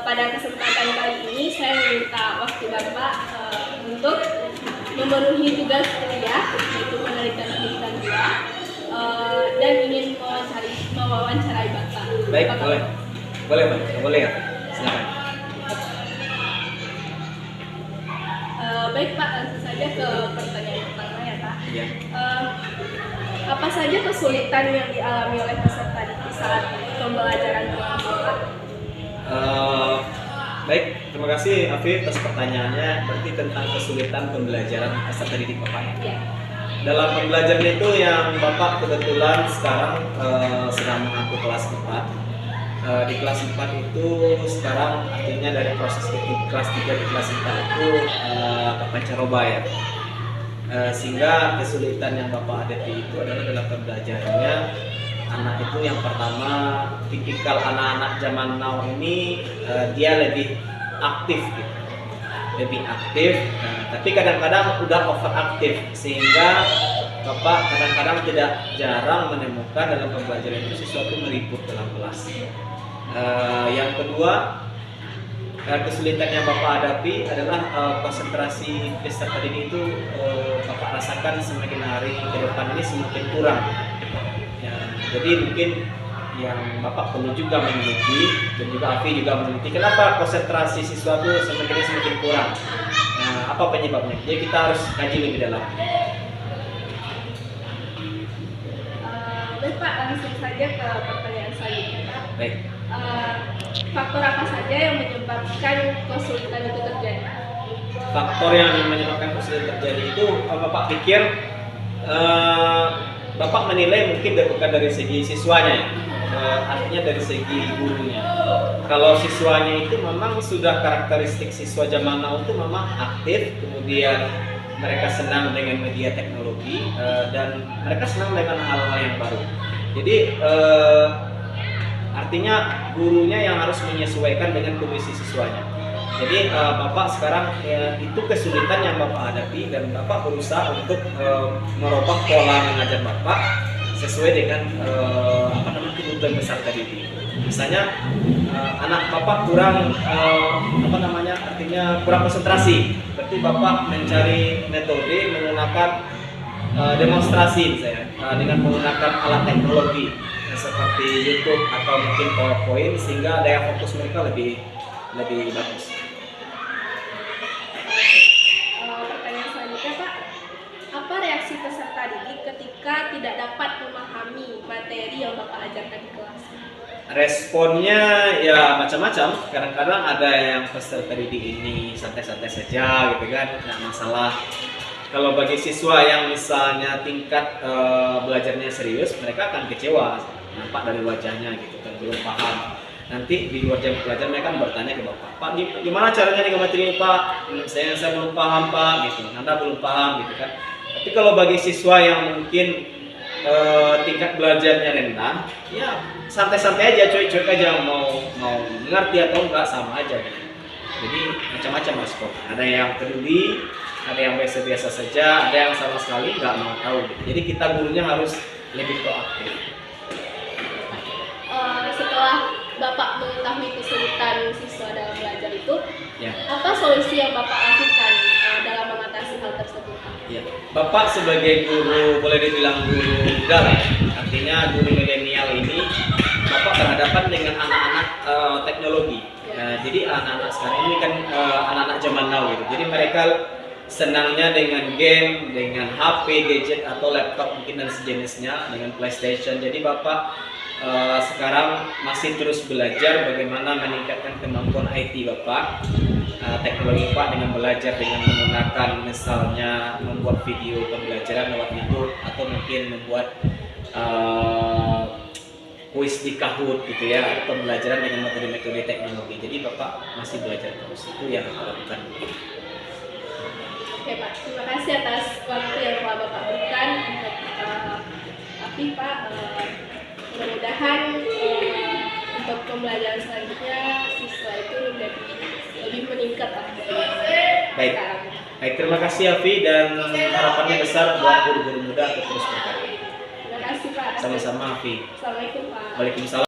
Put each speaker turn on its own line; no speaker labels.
Pada kesempatan kali ini saya meminta waktu Bapak untuk memenuhi tugas kuliah, yaitu penelitian pendidikan 2, dan ingin mewawancarai Bapak.
Baik,
Bapak
boleh. Boleh, Pak. Boleh ya? Silakan.
Baik Pak, langsung saja ke pertanyaan pertama ya Pak.
Iya.
Apa saja kesulitan yang dialami oleh peserta didik saat pembelajaran Bapak?
Baik, terima kasih Afif atas pertanyaannya. Berarti tentang kesulitan pembelajaran peserta didik Bapak ya.
Ya.
Dalam pembelajaran itu yang Bapak kebetulan sekarang sedang mengaku kelas 4. Di kelas 4 itu sekarang artinya dari proses kelas 3 ke kelas 4 itu ke pancaroba ya. Sehingga kesulitan yang Bapak hadapi itu adalah dalam pembelajarannya. Anak itu yang pertama, tipikal anak-anak zaman now ini dia lebih aktif gitu. Lebih aktif, tapi kadang-kadang udah overaktif sehingga Bapak kadang-kadang tidak jarang menemukan dalam pembelajaran itu sesuatu meribut dalam kelas. Yang kedua, kesulitan yang Bapak hadapi adalah konsentrasi peserta didik itu Bapak rasakan semakin hari ke depan ini semakin kurang. Ya, jadi mungkin yang Bapak perlu juga meneliti dan juga Afi juga meneliti kenapa konsentrasi siswa itu semakin kurang. Nah, apa penyebabnya? Jadi kita harus kaji lebih dalam.
Baik Pak, langsung saja ke pertanyaan selanjutnya Pak.
Baik.
Faktor apa saja yang menyebabkan kesulitan itu terjadi?
Faktor yang menyebabkan kesulitan terjadi itu Bapak pikir Bapak menilai mungkin bukan dari segi siswanya ya, artinya dari segi gurunya. Kalau siswanya itu memang sudah karakteristik siswa zaman now itu memang aktif, kemudian mereka senang dengan media teknologi dan mereka senang dengan hal-hal yang baru. Jadi artinya gurunya yang harus menyesuaikan dengan kondisi siswanya. Jadi Bapak sekarang itu kesulitan yang Bapak hadapi dan Bapak berusaha untuk merubah pola mengajar Bapak sesuai dengan kebutuhan peserta didik. Misalnya anak Bapak kurang artinya kurang konsentrasi. Berarti Bapak mencari metode menggunakan demonstrasi misalnya dengan menggunakan alat teknologi seperti YouTube atau mungkin PowerPoint sehingga daya fokus mereka lebih bagus.
Pertanyaan selanjutnya Pak, apa reaksi peserta didik ketika tidak dapat memahami materi yang Bapak ajarkan di kelas?
Responnya ya macam-macam. Kadang-kadang ada yang peserta didik ini santai-santai saja gitu kan, nggak masalah. Kalau bagi siswa yang misalnya tingkat belajarnya serius, mereka akan kecewa, nampak dari wajahnya gitu kan, belum paham. Nanti di luar jam pelajaran mereka akan bertanya ke Bapak, Pak gimana caranya dengan materi ini Pak? Saya belum paham Pak, gitu. Anda belum paham gitu kan. Tapi kalau bagi siswa yang mungkin tingkat belajarnya rendah, ya santai-santai aja, cuek-cuek aja, mau mengerti atau enggak sama aja gitu. Jadi macam-macam respon. Ada yang peduli, ada yang biasa-biasa saja, ada yang sama sekali nggak mau tahu gitu. Jadi kita gurunya harus lebih proaktif.
Setelah Bapak mengetahui kesulitan siswa dalam belajar itu,
Ya.
apa solusi yang Bapak lakukan dalam mengatasi hal tersebut?
Ya. Bapak sebagai guru, boleh dibilang guru muda lah, artinya guru milenial ini, Bapak berhadapan dengan anak-anak teknologi. Nah, jadi anak-anak sekarang ini kan anak-anak zaman now gitu. Jadi mereka senangnya dengan game, dengan HP, gadget atau laptop mungkin dan sejenisnya, dengan PlayStation. Jadi Bapak sekarang masih terus belajar bagaimana meningkatkan kemampuan IT Bapak, teknologi Pak dengan belajar dengan menggunakan misalnya membuat video pembelajaran lewat YouTube atau mungkin membuat kuis di Kahoot gitu ya, atau pembelajaran dengan metode-metode teknologi. Jadi Bapak masih belajar terus, itu yang Bapak lakukan.
Oke Pak, terima kasih atas waktu yang telah Bapak berikan untuk Afi Pak. Mudah-mudahan untuk pembelajaran selanjutnya siswa itu lebih meningkat lah.
Baik, terima kasih Afi dan harapannya besar buat guru-guru muda untuk terus berkarya.
Terima kasih Pak.
Sama-sama Afi.
Assalamualaikum Pak.
Waalaikumsalam.